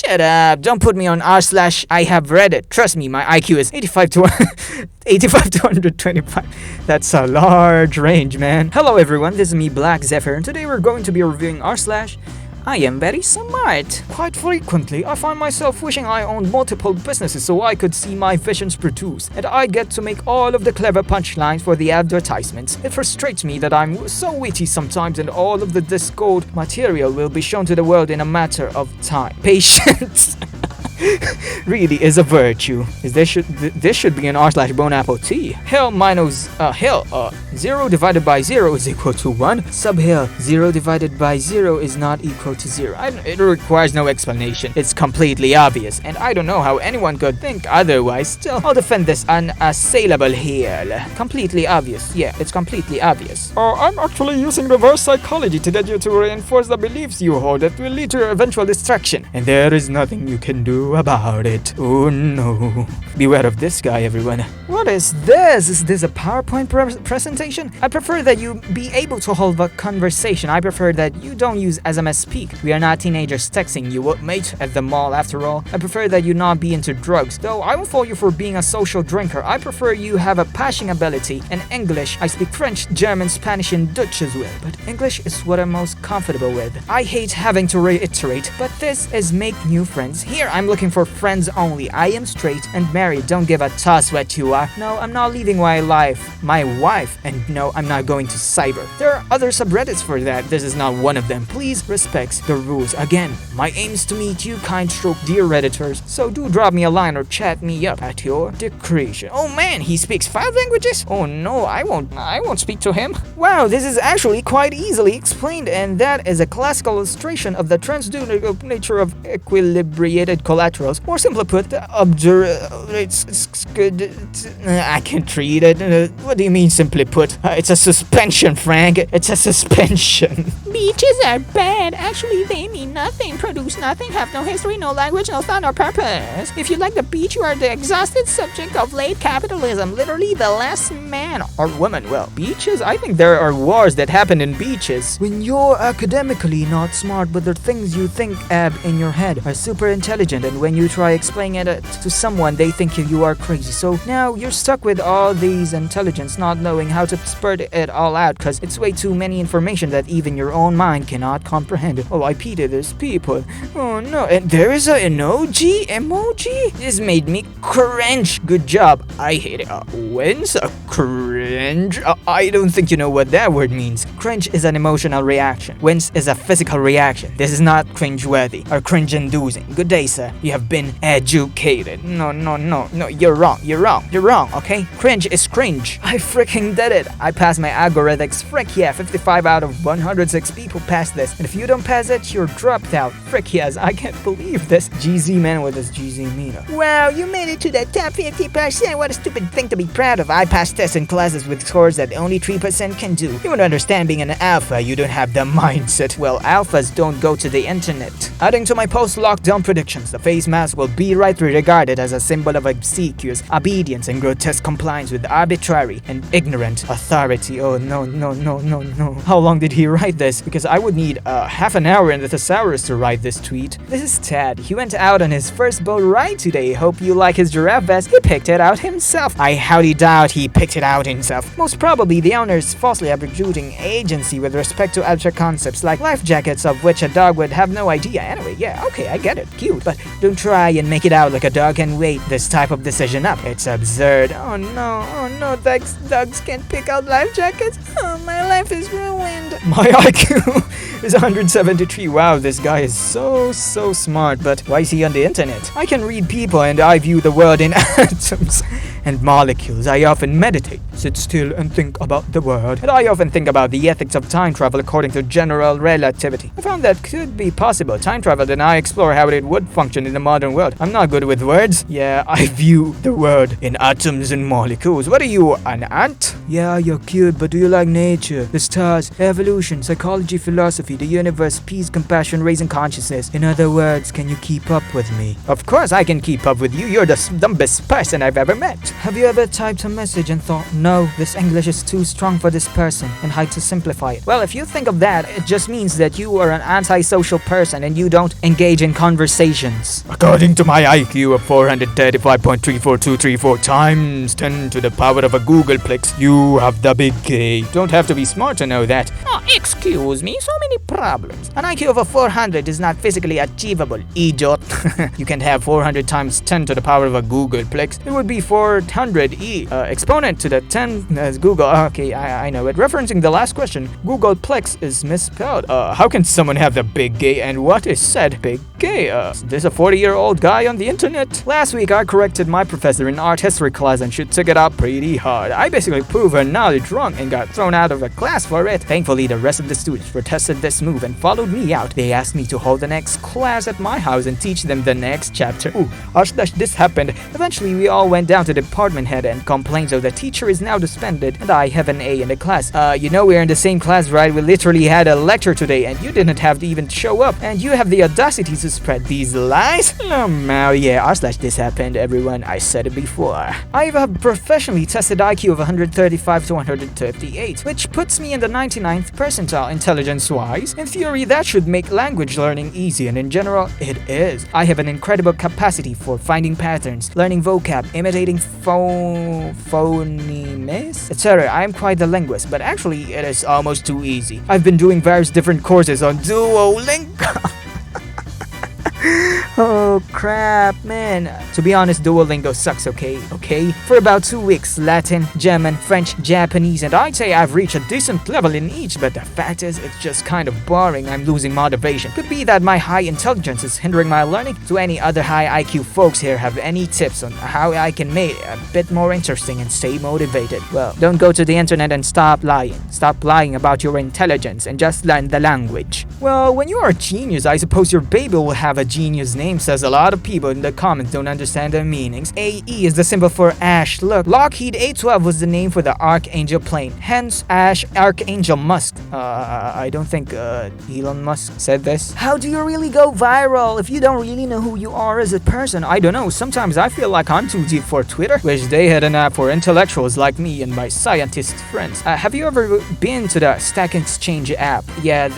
Shut up. Don't put me on r/I have read it. Trust me, my IQ is 85 to 125. That's a large range, man. Hello everyone, this is me, Black Zephyr, and today we're going to be reviewing IAmVerySmart. Quite frequently, I find myself wishing I owned multiple businesses so I could see my visions produce, and I get to make all of the clever punchlines for the advertisements. It frustrates me that I'm so witty sometimes and all of the discord material will be shown to the world in a matter of time. Patience really is a virtue. This should be an r/Bon Apple T. Hill minus 0 divided by 0 is equal to 1. Subhill 0 divided by 0 is not equal to 0. It requires no explanation. It's completely obvious, and I don't know how anyone could think otherwise. Still, I'll defend this unassailable hill. Completely obvious. Yeah, it's completely obvious. I'm actually using reverse psychology to get you to reinforce the beliefs you hold that will lead to your eventual destruction, and there is nothing you can do about it. Oh no. Beware of this guy, everyone. What is this? Is this a PowerPoint presentation? I prefer that you be able to hold a conversation. I prefer that you don't use SMS speak. We are not teenagers texting you, mate, at the mall after all. I prefer that you not be into drugs, though I won't fault you for being a social drinker. I prefer you have a passing ability. In English, I speak French, German, Spanish, and Dutch as well, but English is what I'm most comfortable with. I hate having to reiterate, but this is make new friends. Here, I'm looking for friends only. I am straight and married. Don't give a toss what you are. No, I'm not leaving my wife, and no, I'm not going to cyber. There are other subreddits for that. This is not one of them. Please respect the rules. Again, my aim is to meet you, kind stroke dear redditors, so do drop me a line or chat me up at your discretion. Oh man, he speaks 5 languages? Oh no, I won't speak to him. Wow, this is actually quite easily explained, and that is a classical illustration of the transducer nature of equilibrated collaterals. More simply put, it's good. I can't read it. What do you mean, simply put? It's a suspension, Frank. It's a suspension. Beaches are bad. Actually, they mean nothing, produce nothing, have no history, no language, no thought or purpose. If you like the beach, you are the exhausted subject of late capitalism. Literally the last man or woman. Well, beaches? I think there are wars that happen in beaches. When you're academically not smart, but the things you think in your head are super intelligent, and when you try explaining it to someone, they think you are crazy. So now you're stuck with all these intelligence, not knowing how to spurt it all out, because it's way too many information that even your own mind cannot comprehend. Oh, I pity these people. Oh no, and there is an emoji? This made me cringe. Good job. I hate it. When's a cringe? I don't think you know what that word means. Cringe is an emotional reaction. Whence is a physical reaction. This is not cringe-worthy or cringe-inducing. Good day, sir. You have been educated. No, you're wrong, okay? Cringe is cringe. I freaking did it. I passed my algorithms. Frick yeah, 55 out of 106 people passed this. And if you don't pass it, you're dropped out. Frick yes, I can't believe this. GZ man, what does GZ mean? Wow, you made it to the top 50%. What a stupid thing to be proud of. I passed tests in classes with scores that only 3% can do. You would understand being an alpha, you don't have the mindset. Well, alphas don't go to the internet. Adding to my post-lockdown predictions, the face mask will be rightly regarded as a symbol of obsequious obedience and grotesque compliance with arbitrary and ignorant authority. Oh no. How long did he write this? Because I would need half an hour in the thesaurus to write this tweet. This is Ted. He went out on his first boat ride today. Hope you like his giraffe vest. He picked it out himself. I highly doubt he picked it out himself. Most probably the owner is falsely attributing agency with respect to abstract concepts like life jackets, of which a dog would have no idea. Anyway, yeah, okay, I get it. Cute. But don't try and make it out like a dog can wait this type of decision up. It's absurd. Oh no, dogs can't pick out life jackets. Oh, my life is ruined. My IQ is 173. Wow, this guy is so smart, but why is he on the internet? I can read people and I view the world in atoms and molecules. I often meditate, sit still and think about the world. And I often think about the ethics of time travel according to general relativity. I found that could be possible. Time travel, then I explore how it would function in the modern world. I'm not good with words. Yeah, I view the world in atoms and molecules. What are you, an ant? Yeah, you're cute, but do you like nature, the stars, evolution, psychology, philosophy, the universe, peace, compassion, raising consciousness? In other words, can you keep up with me? Of course I can keep up with you. You're the dumbest person I've ever met. Have you ever typed a message and thought no, this English is too strong for this person, and how to simplify it. Well, if you think of that, it just means that you are an antisocial person and you don't engage in conversations. According to my IQ of 435.34234 times 10 to the power of a Googleplex, you have the big K. Don't have to be smart to know that. Oh, excuse me, so many problems. An IQ of 400 is not physically achievable, idiot. You can't have 400 times 10 to the power of a Googleplex. It would be 400 exponent to the 10 as Google. Okay, I know it. Referencing the last question, Googleplex is misspelled. How can someone have the big gay and what is said big gay? There's a 40-year-old guy on the internet. Last week I corrected my professor in art history class and she took it up pretty hard. I basically proved her knowledge wrong and got thrown out of the class for it. Thankfully, the rest of the students protested this move and followed me out. They asked me to hold the next class at my house and teach them the next chapter. This happened. Eventually, we all went down to the department head and complained, so the teacher is now suspended and I have an A in the class. You know we're in the same class, right? We literally had a lecture today and you didn't have to even show up. And you have the audacity to spread these lies? Yeah, this happened, everyone. I said it before. I have a professionally tested IQ of 135 to 138, which puts me in the 99th percentile intelligence-wise. In theory, that should make language learning easy, and in general, it is. I have an incredible capacity for finding patterns, learning vocab, imitating phonemes, etc. I am quite the linguist, but actually, it is almost too easy. I've been doing various different courses on Duolingo. Oh crap, man. To be honest, Duolingo sucks, okay? For about 2 weeks, Latin, German, French, Japanese, and I'd say I've reached a decent level in each, but the fact is, it's just kind of boring. I'm losing motivation. Could be that my high intelligence is hindering my learning. Do any other high IQ folks here have any tips on how I can make it a bit more interesting and stay motivated? Well, don't go to the internet and stop lying. Stop lying about your intelligence and just learn the language. Well, when you are a genius, I suppose your baby will have a genius name, says a lot of people in the comments don't understand their meanings. AE is the symbol for Ash. Look, Lockheed A12 was the name for the Archangel plane. Hence, Ash Archangel Musk. I don't think Elon Musk said this. How do you really go viral if you don't really know who you are as a person? I don't know. Sometimes I feel like I'm too deep for Twitter. Wish they had an app for intellectuals like me and my scientist friends. Have you ever been to the Stack Exchange app? Yeah,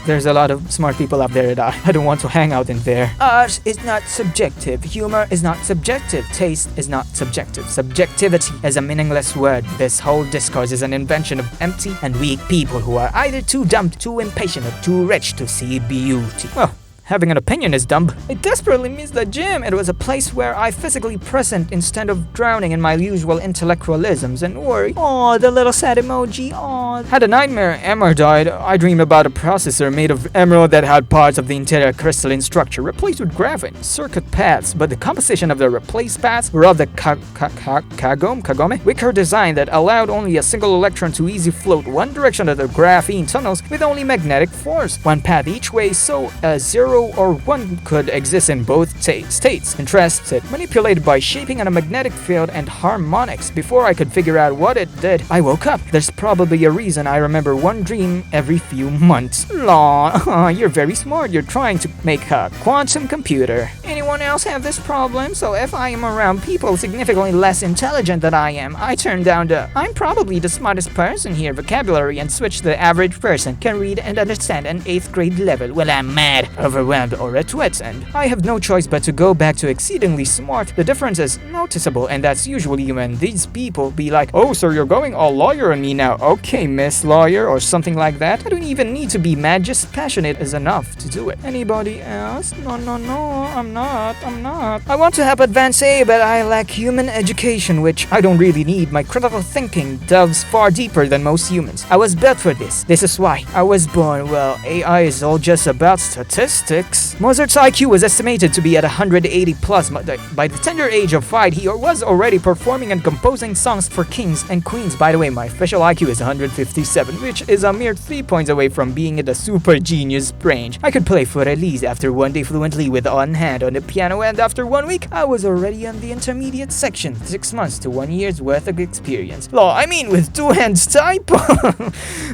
there's a lot of smart people out there that I don't want to hang out in there. Art is not subjective. Humor is not subjective. Taste is not subjective. Subjectivity is a meaningless word. This whole discourse is an invention of empty and weak people who are either too dumb, too impatient, or too rich to see beauty. Well, having an opinion is dumb. I desperately miss the gym. It was a place where I physically present instead of drowning in my usual intellectualisms and worry. Aw, the little sad emoji. Aw. Had a nightmare. Emma died. I dreamed about a processor made of emerald that had parts of the interior crystalline structure replaced with graphene circuit paths, but the composition of the replaced paths were of the kagome wicker design that allowed only a single electron to easily float one direction of the graphene tunnels with only magnetic force, one path each way, so a 0 or 1 could exist in both states. Interested, manipulated by shaping on a magnetic field and harmonics. Before I could figure out what it did, I woke up. There's probably a reason I remember one dream every few months. Law, you're very smart. You're trying to make a quantum computer. Anyone else have this problem? So if I am around people significantly less intelligent than I am, I turn down the I'm probably the smartest person here vocabulary and switch to the average person can read and understand an 8th grade level. Well, I'm mad, overwhelmed, or at wit's end. I have no choice but to go back to exceedingly smart. The difference is noticeable, and that's usually when these people be like, oh, so you're going all lawyer on me now. Okay, Miss Lawyer, or something like that. I don't even need to be mad, just passionate is enough to do it. Anybody else? No, I'm not. I want to help advance A, but I lack human education, which I don't really need. My critical thinking delves far deeper than most humans. I was built for this. This is why I was born. Well, AI is all just about statistics. Mozart's IQ was estimated to be at 180 plus. By the tender age of 5, he was already performing and composing songs for kings and queens. By the way, my official IQ is 157, which is a mere 3 points away from being in the super genius range. I could play for Elise after one day fluently with one hand on the piano, and after 1 week, I was already on the intermediate section. 6 months to 1 year's worth of experience. I mean with 2 hands typo.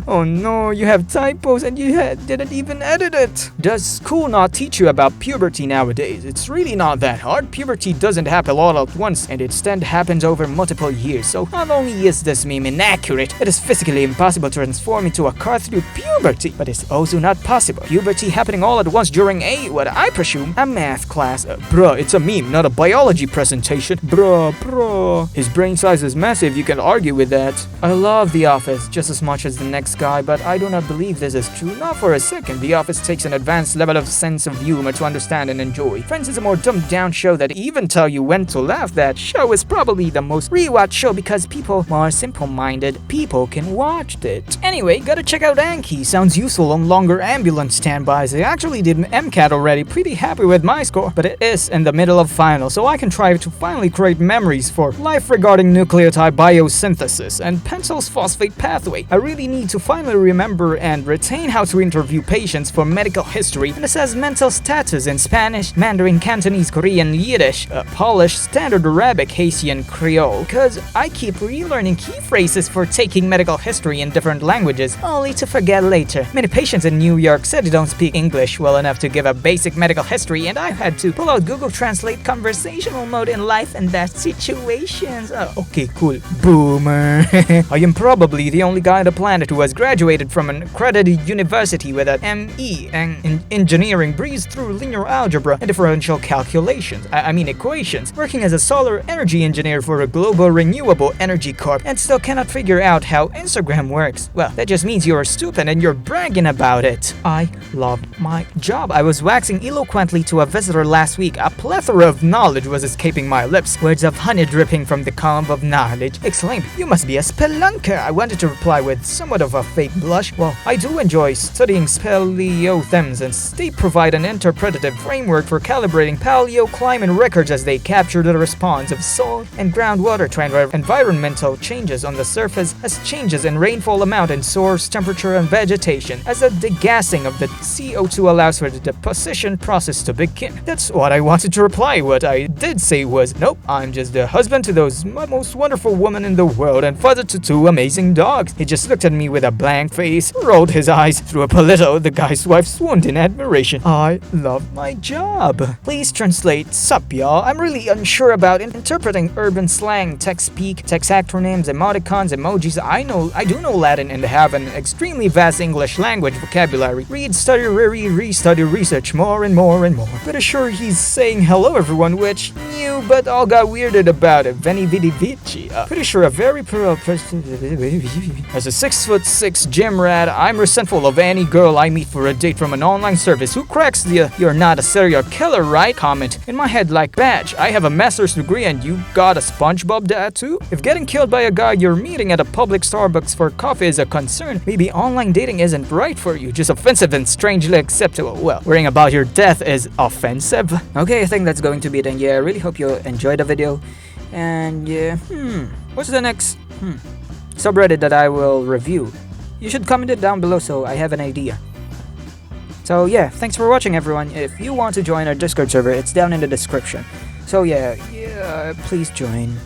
Oh no, you have typos and you didn't even edit it. Does school not teach you about puberty nowadays? It's really not that hard. Puberty doesn't happen all at once, and instead happens over multiple years. So not only is this meme inaccurate, it is physically impossible to transform into a car through puberty, but it's also not possible. Puberty happening all at once during what I presume, a math class. Bruh, it's a meme, not a biology presentation. Bruh. His brain size is massive, you can argue with that. I love The Office just as much as the next guy, but I do not believe this is true, not for a second. The Office takes an advanced level of sense of humor to understand and enjoy. Friends is a more dumbed down show that even tell you when to laugh. That show is probably the most rewatched show because people more simple-minded people can watch it. Anyway, gotta check out Anki. Sounds useful on longer ambulance standbys. I actually did MCAT already, pretty happy with my score, but it is in the middle of final, so I can try to finally create memories for life regarding nucleotide biosynthesis and Pensel's phosphate pathway. I really need to finally remember and retain how to interview patients for medical history and assess mental status in Spanish, Mandarin, Cantonese, Korean, Yiddish, Polish, Standard Arabic, Haitian, Creole, cause I keep relearning key phrases for taking medical history in different languages, only to forget later. Many patients in New York City don't speak English well enough to give a basic medical history, and I had to pull out Google Translate conversational mode in life and death situations. Oh, okay, cool. Boomer. I am probably the only guy on the planet who has graduated from an accredited university with an ME in engineering, breezed through linear algebra and differential calculations. I mean equations, working as a solar energy engineer for a global renewable energy corp, and still cannot figure out how Instagram works. Well, that just means you're stupid and you're bragging about it. I love my job. I was waxing eloquently to a visitor last week. A plethora of knowledge was escaping my lips. Words of honey dripping from the comb of knowledge. Exclaimed, "You must be a spelunker." I wanted to reply with somewhat of a fake blush. Well, I do enjoy studying speleothems, and they provide an interpretative framework for calibrating paleoclimate records as they capture the response of soil and groundwater to environmental changes on the surface, as changes in rainfall amount and source temperature and vegetation, as a degassing of the CO2 allows for the deposition process to begin. That's what I wanted to reply. What I did say was, nope, I'm just the husband to those most wonderful women in the world and father to 2 amazing dogs. He just looked at me with a blank face, rolled his eyes through a palito. The guy's wife swooned in admiration. I love my job. Please translate. Sup, y'all. I'm really unsure about interpreting urban slang, text speak, text acronyms, emoticons, emojis. I do know Latin and have an extremely vast English language vocabulary. Read, study, re-study, research more and more and more. Pretty sure he's saying hello everyone, which new, but all got weirded about it. Veni vidi vici. Pretty sure a very pearl person. As a 6'6" gym rat, I'm resentful of any girl I meet for a date from an online service who cracks the "you're not a serial killer, right?" comment in my head like, "Badge, I have a master's degree and you got a SpongeBob tattoo?" If getting killed by a guy you're meeting at a public Starbucks for coffee is a concern, maybe online dating isn't right for you, just offensive and strangely acceptable. Well, worrying about your death is offensive. Okay, I think that's going to be it, and yeah, I really hope you enjoyed the video. And yeah, what's the next subreddit that I will review? You should comment it down below so I have an idea. So yeah, thanks for watching everyone. If you want to join our Discord server, it's down in the description. So yeah, please join.